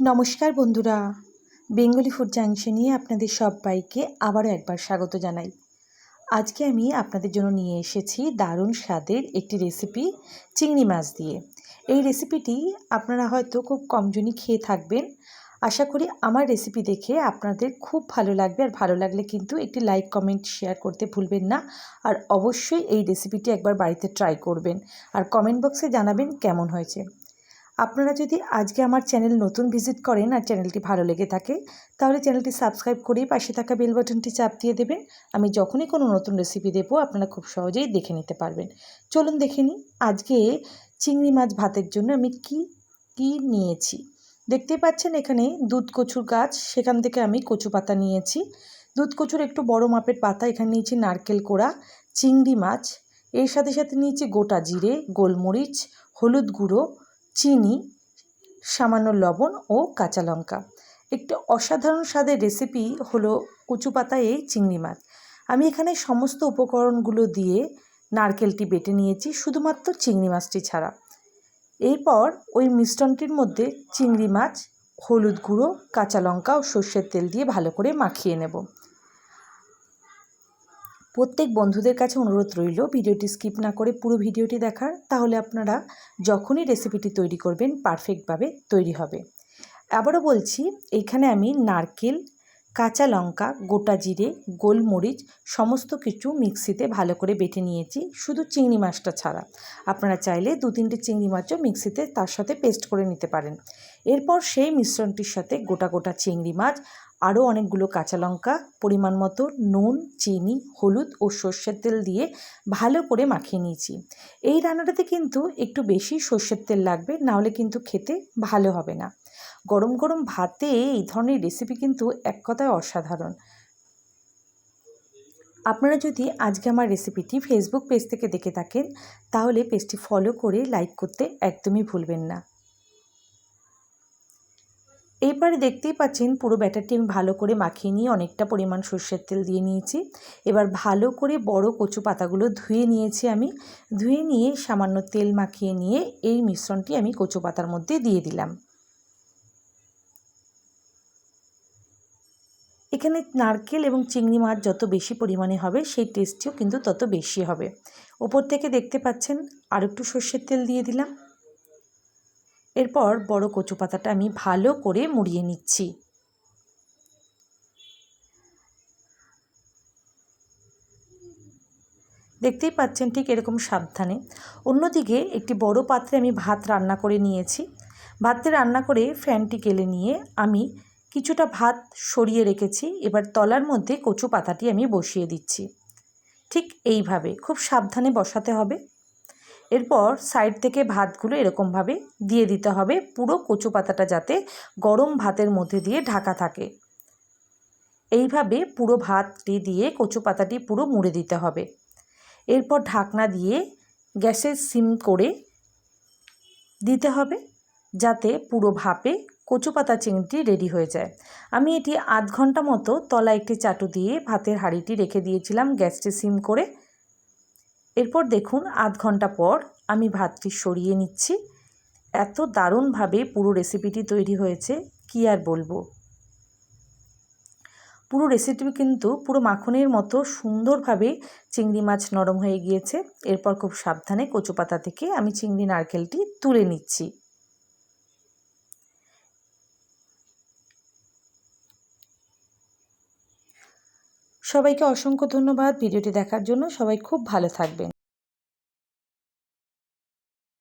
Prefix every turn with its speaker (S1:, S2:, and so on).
S1: নমস্কার বন্ধুরা, Bengali food জাংশনে আপনাদের সবাইকে আবারও একবার স্বাগত জানাই। আজকে আমি আপনাদের জন্য নিয়ে এসেছি দারুণ স্বাদের একটি রেসিপি চিংড়ি মাছ দিয়ে। এই রেসিপিটি আপনারা হয়তো খুব কমজনই খেয়ে থাকবেন। আশা করি আমার রেসিপি দেখে আপনাদের খুব ভালো লাগবে, আর ভালো লাগলে কিন্তু একটি লাইক কমেন্ট শেয়ার করতে ভুলবেন না। আর অবশ্যই এই রেসিপিটি একবার বাড়িতে ট্রাই করবেন আর কমেন্ট বক্সে জানাবেন কেমন হয়েছে। আপনারা যদি আজকে আমার চ্যানেল নতুন ভিজিট করেন আর চ্যানেলটি ভালো লেগে থাকে, তাহলে চ্যানেলটি সাবস্ক্রাইব করে পাশে থাকা বেল বাটনটি চাপ দিয়ে দেবেন। আমি যখনই কোনো নতুন রেসিপি দেবো আপনারা খুব সহজেই দেখে নিতে পারবেন। চলুন দেখে নিই আজকে চিংড়ি মাছ ভাতের জন্য আমি কি নিয়েছি। দেখতেই পাচ্ছেন এখানে দুধ কচুর গাছ, সেখান থেকে আমি কচু পাতা নিয়েছি। দুধ কচুর একটু বড় মাপের পাতা, এখানে নিয়েছি নারকেল কোড়া, চিংড়ি মাছ, এর সাথে সাথে নিয়েছি গোটা জিরে, গোলমরিচ, হলুদ গুঁড়ো, চিনি, সামান্য লবণ ও কাঁচা লঙ্কা। একটি অসাধারণ স্বাদের রেসিপি হলো কচু পাতায় এই চিংড়ি মাছ। আমি এখানে সমস্ত উপকরণগুলো দিয়ে নারকেলটি বেটে নিয়েছি, শুধুমাত্র চিংড়ি মাছটি ছাড়া। এরপর ওই মিশ্রণটির মধ্যে চিংড়ি মাছ, হলুদ গুঁড়ো, কাঁচা লঙ্কা ও সর্ষের তেল দিয়ে ভালো করে মাখিয়ে নেব। প্রত্যেক বন্ধুদের কাছে অনুরোধ রইল ভিডিওটি স্কিপ না করে পুরো ভিডিওটি দেখার, তাহলে আপনারা যখনই রেসিপিটি তৈরি করবেন পারফেক্টভাবে তৈরি হবে। আবারও বলছি, এইখানে আমি নারকেল, কাঁচা লঙ্কা, গোটা জিরে, গোলমরিচ সমস্ত কিছু মিক্সিতে ভালো করে বেটে নিয়েছি, শুধু চিংড়ি মাছটা ছাড়া। আপনারা চাইলে 2-3টে চিংড়ি মাছও মিক্সিতে তার সাথে পেস্ট করে নিতে পারেন। এরপর সেই মিশ্রণটির সাথে গোটা চিংড়ি মাছ, আরও অনেকগুলো কাঁচা লঙ্কা, পরিমাণ মতো নুন, চিনি, হলুদ ও সর্ষের তেল দিয়ে ভালো করে মাখিয়ে নিয়েছি। এই রান্নাটাতে কিন্তু একটু বেশি সর্ষের তেল লাগবে, নাহলে কিন্তু খেতে ভালো হবে না। গরম গরম ভাতে এই ধরনের রেসিপি কিন্তু এক কথায় অসাধারণ। আপনারা যদি আজকে আমার রেসিপিটি ফেসবুক পেজ থেকে দেখে থাকেন, তাহলে পেজটি ফলো করে লাইক করতে একদমই ভুলবেন না। এইবারে দেখতেই পাচ্ছেন পুরো ব্যাটারটি আমি ভালো করে মাখিয়ে নিয়ে অনেকটা পরিমাণ সর্ষের তেল দিয়ে নিয়েছি। এবার ভালো করে বড় কচু পাতাগুলো ধুয়ে নিয়েছি আমি। ধুয়ে নিয়ে সামান্য তেল মাখিয়ে নিয়ে এই মিশ্রণটি আমি কচু পাতার মধ্যে দিয়ে দিলাম। এখানে নারকেল এবং চিংড়ি মাছ যত বেশি পরিমাণে হবে সেই টেস্টটিও কিন্তু তত বেশি হবে। ওপর থেকে দেখতে পাচ্ছেন আর একটু সর্ষের তেল দিয়ে দিলাম। এরপর বড় কচু পাতাটা আমি ভালো করে মুড়িয়ে নিচ্ছি। দেখতেই পাচ্ছেন ঠিক এরকম সাবধানে। অন্যদিকে একটি বড় পাত্রে আমি ভাত রান্না করে নিয়েছি। ভাতটি রান্না করে ফ্যানটি গেলে নিয়ে আমি কিছুটা ভাত সরিয়ে রেখেছি। এবার তলার মধ্যে কচু পাতাটি আমি বসিয়ে দিচ্ছি। ঠিক এইভাবে খুব সাবধানে বসাতে হবে। এরপর সাইড থেকে ভাতগুলো এরকমভাবে দিয়ে দিতে হবে, পুরো কচু পাতাটা যাতে গরম ভাতের মধ্যে দিয়ে ঢাকা থাকে। এইভাবে পুরো ভাতটি দিয়ে কচু পাতাটি পুরো মুড়ে দিতে হবে। এরপর ঢাকনা দিয়ে গ্যাসের সিম করে দিতে হবে, যাতে পুরো ভাপে কচু পাতা চিংড়িটি রেডি হয়ে যায়। আমি এটি আধ ঘন্টা মতো তলায় একটি চাটু দিয়ে ভাতের হাঁড়িটি রেখে দিয়েছিলাম গ্যাসটি সিম করে। এরপর দেখুন আধ ঘন্টা পর আমি ভাতটি সরিয়ে নিচ্ছি। এত দারুণভাবে পুরো রেসিপিটি তৈরি হয়েছে, কি আর বলবো। পুরো রেসিপি কিন্তু পুরো মাখনের মতো সুন্দরভাবে চিংড়ি মাছ নরম হয়ে গিয়েছে। এরপর খুব সাবধানে কচু পাতা থেকে আমি চিংড়ি নারকেলটি তুলে নিচ্ছি। সবাইকে অসংখ্য ধন্যবাদ ভিডিওটি দেখার জন্য। সবাই খুব ভালো থাকবেন।